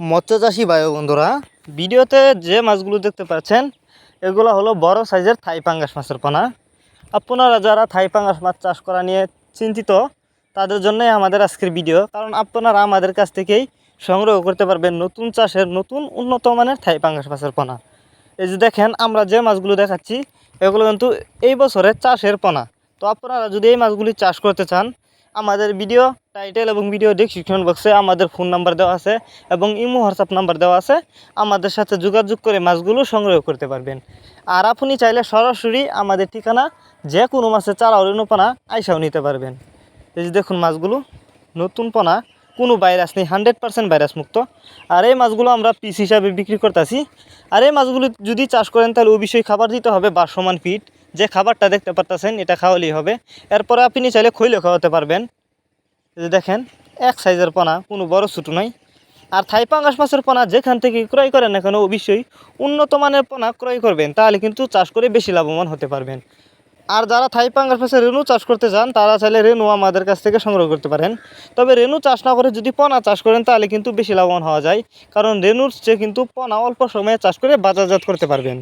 মৎস্যচাষী ভাই বন্ধুরা, ভিডিওতে যে মাছগুলো দেখতে পাচ্ছেন এগুলো হলো বড় সাইজের থাই পাঙ্গাস মাছের পোনা। আপনারা যারা থাই পাঙ্গাস মাছ চাষ করা নিয়ে চিন্তিত তাদের জন্যই আমাদের আজকের ভিডিও, কারণ আপনারা আমাদের কাছ থেকেই সংগ্রহ করতে পারবেন নতুন চাষের নতুন উন্নত মানের থাই পাঙ্গাস মাছের পোনা। এই যে দেখেন আমরা যে মাছগুলো দেখাচ্ছি এগুলো কিন্তু এই বছরের চাষের পোনা। তো আপনারা যদি এই মাছগুলি চাষ করতে চান, আমাদের ভিডিও টাইটেল এবং ভিডিও ডেসক্রিপশন বক্সে আমাদের ফোন নাম্বার দেওয়া আছে এবং ইমো হোয়াটসঅ্যাপ নাম্বার দেওয়া আছে। আমাদের সাথে যোগাযোগ করে মাছগুলো সংগ্রহ করতে পারবেন। আর আপনি চাইলে সরাসরি আমাদের ঠিকানা যে কোনো মাছের চারা অরণ্য পোনা আইসাও নিতে পারবেন। এই যে দেখুন মাছগুলো নতুন পোনা, কোনো ভাইরাস নেই, 100% ভাইরাস মুক্ত। আর এই মাছগুলো আমরা পিস হিসাবে বিক্রি করতেছি। আর এই মাছগুলো যদি চাষ করেন তাহলে অবশ্যই খাবার দিতে হবে ভাসমান ফিড, যে খাবারটা দেখতে পারতেছেন এটা খাওয়ালেই হবে। এরপরে আপনি চাইলে খৈলে খাওয়াতে পারবেন। এই যে দেখেন এক সাইজের পোনা, কোনো বড় ছোটো নয়। আর থাই পাঙ্গাস মাছের পোনা যেখান থেকে ক্রয় করেন না কেন অবশ্যই উন্নত মানের পোনা ক্রয় করবেন, তাহলে কিন্তু চাষ করে বেশি লাভবান হতে পারবেন। আর যারা থাই পাঙ্গাস মাছের রেনু চাষ করতে চান তারা চাইলে রেনু আমাদের কাছ থেকে সংগ্রহ করতে পারেন। তবে রেনু চাষ না করে যদি পোনা চাষ করেন তাহলে কিন্তু বেশি লাভবান হওয়া যায়, কারণ রেনুর চেয়ে কিন্তু পোনা অল্প সময়ে চাষ করে বাজারজাত করতে পারবেন।